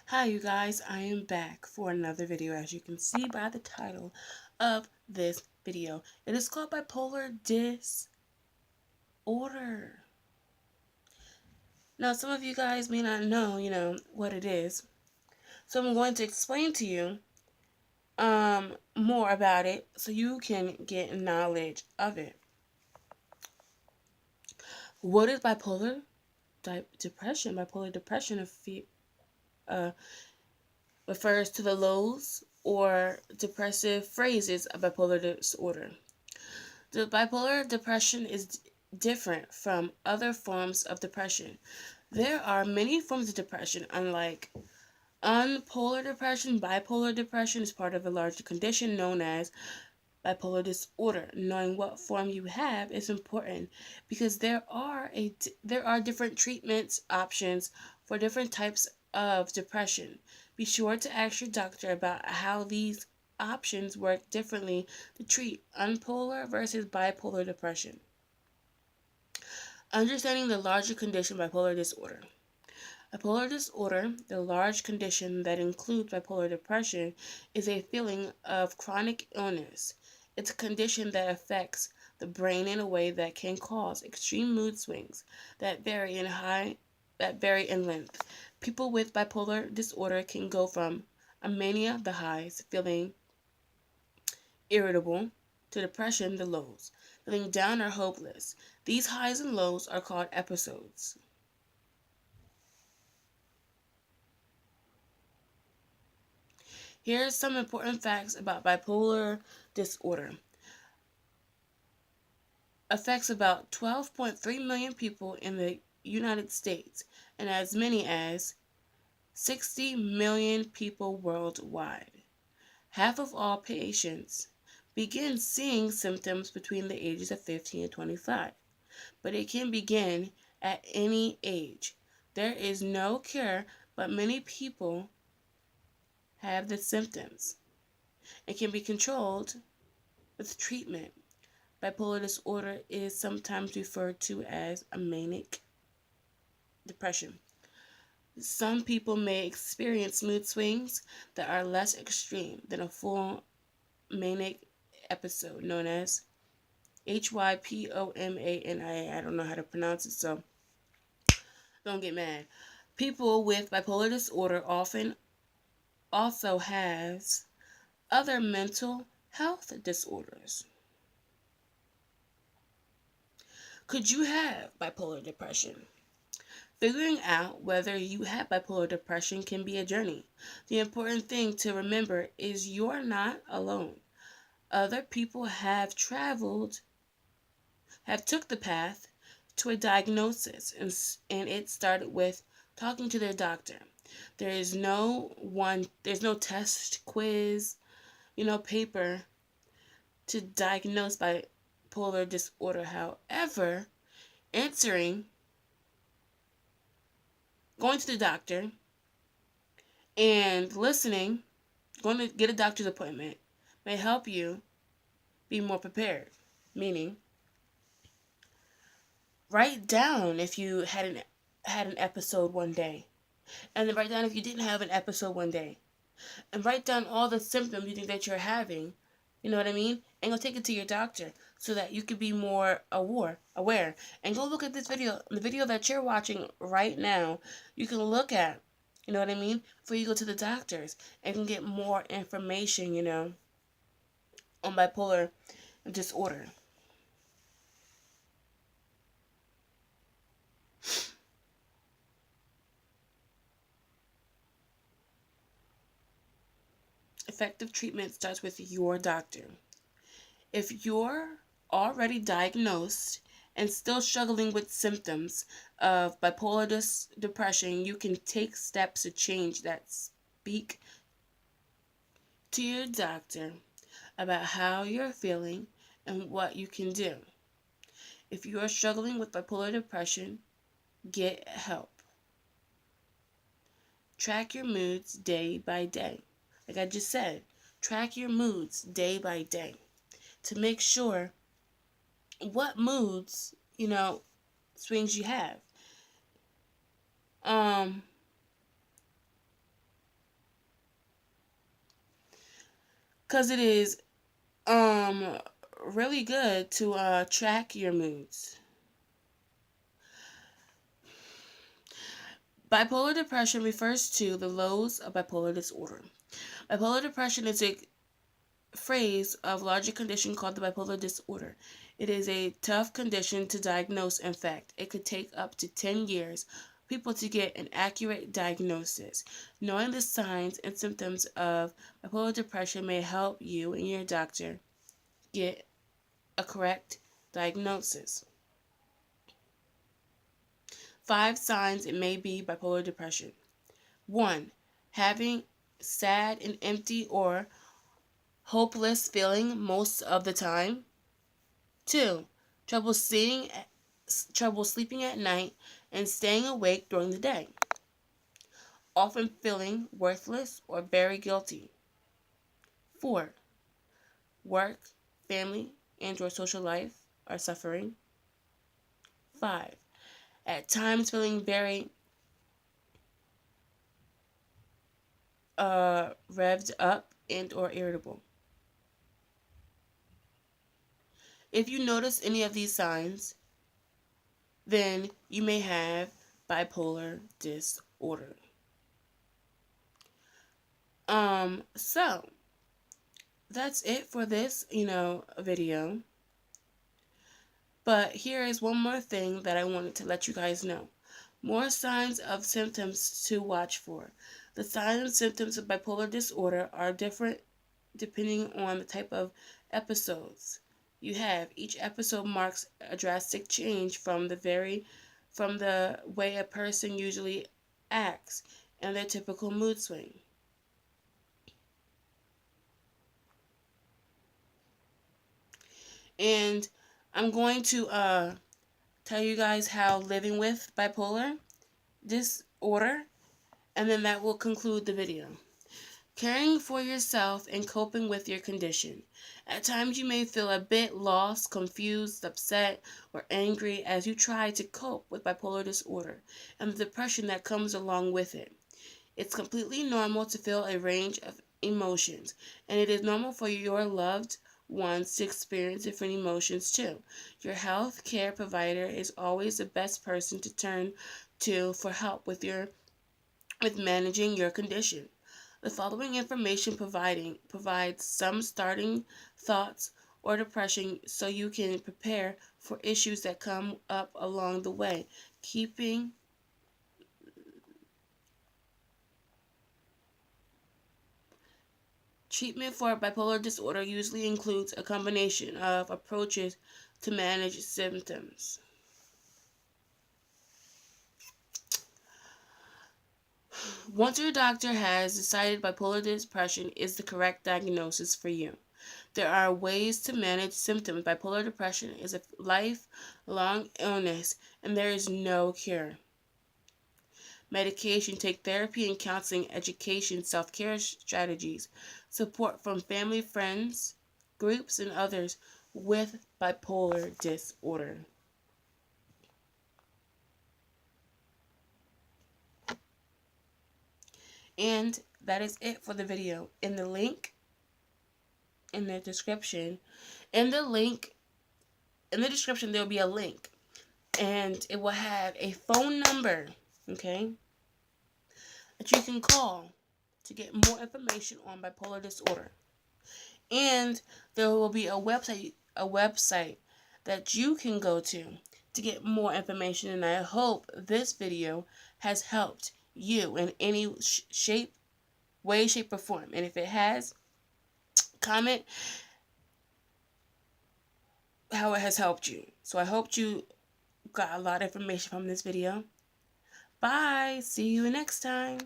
Hi you guys, I am back for another video, as you can see by the title of this video. It is called Bipolar Disorder. Now some of you guys may not know, what it is. So I'm going to explain to you more about it so you can get knowledge of it. What is depression? Bipolar depression uh, refers to the lows or depressive phases of bipolar disorder. The bipolar depression is different from other forms of depression. There are many forms of depression, unlike unpolar depression. Bipolar depression is part of a larger condition known as bipolar disorder. Knowing what form you have is important because there are different treatment options for different types of depression. Be sure to ask your doctor about how these options work differently to treat unpolar versus bipolar depression. Understanding the larger condition bipolar disorder. Bipolar disorder, the large condition that includes bipolar depression, is a feeling of chronic illness. It's a condition that affects the brain in a way that can cause extreme mood swings that vary in length. People with bipolar disorder can go from a mania, the highs, feeling irritable, to depression, the lows, feeling down or hopeless. These highs and lows are called episodes. Here are some important facts about bipolar disorder. Affects about 12.3 million people in the United States and as many as 60 million people worldwide. Half of all patients begin seeing symptoms between the ages of 15 and 25, but it can begin at any age. There is no cure, but many people have the symptoms. It can be controlled with treatment. Bipolar disorder is sometimes referred to as a manic depression. Some people may experience mood swings that are less extreme than a full manic episode, known as hypomania. I don't know how to pronounce it, so don't get mad. People with bipolar disorder often also has other mental health disorders. Could you have bipolar depression? Figuring out whether you have bipolar depression can be a journey. The important thing to remember is you're not alone. Other people have took the path to a diagnosis, and it started with talking to their doctor. There's no test, quiz, paper to diagnose bipolar disorder. However, answering, going to the doctor, and listening, going to get a doctor's appointment, may help you be more prepared. Meaning, write down if you had an episode one day, and then write down if you didn't have an episode one day, and write down all the symptoms you think that you're having. You know what I mean? And go take it to your doctor so that you could be more aware. And go look at this video, the video that you're watching right now. You can look at, you know what I mean, before you go to the doctors and can get more information, on bipolar disorder. Effective treatment starts with your doctor. If you're already diagnosed and still struggling with symptoms of bipolar depression, you can take steps to change that. Speak to your doctor about how you're feeling and what you can do. If you are struggling with bipolar depression, get help. Track your moods day by day. Like I just said, track your moods day by day to make sure what moods, swings you have. Um, because it is um really good to track your moods. Bipolar depression refers to the lows of bipolar disorder. Bipolar depression is a phrase of larger condition called the bipolar disorder. It is a tough condition to diagnose. In fact, it could take up to 10 years for people to get an accurate diagnosis. Knowing the signs and symptoms of bipolar depression may help you and your doctor get a correct diagnosis. 5 signs it may be bipolar depression. 1. Having sad and empty or hopeless feeling most of the time. 2. Trouble sleeping at night and staying awake during the day. Often feeling worthless or very guilty. 4. Work, family, and or social life are suffering. 5. At times feeling very revved up and or irritable. If you notice any of these signs, then you may have bipolar disorder. So that's it for this, video. But here is one more thing that I wanted to let you guys know. More signs of symptoms to watch for. The signs and symptoms of bipolar disorder are different depending on the type of episodes you have. Each episode marks a drastic change from the way a person usually acts and their typical mood swing. And I'm going to tell you guys how living with bipolar disorder, and then that will conclude the video. Caring for yourself and coping with your condition. At times you may feel a bit lost, confused, upset, or angry as you try to cope with bipolar disorder and the depression that comes along with it. It's completely normal to feel a range of emotions, and it is normal for your loved ones to experience different emotions too. Your health care provider is always the best person to turn to for help with managing your condition. The following information provides some starting thoughts or depression so you can prepare for issues that come up along the way. Treatment for bipolar disorder usually includes a combination of approaches to manage symptoms. Once your doctor has decided bipolar depression is the correct diagnosis for you, there are ways to manage symptoms. Bipolar depression is a lifelong illness and there is no cure. Medication, take therapy and counseling, education, self-care strategies, support from family, friends, groups, and others with bipolar disorder. And that is it for the video. In the link in the description, in the description there will be a link, and it will have a phone number, okay, that you can call to get more information on bipolar disorder. And there will be a website that you can go to get more information. And I hope this video has helped you in any way, shape, or form. And if it has, comment how it has helped you. So I hope you got a lot of information from this video. Bye. See you next time.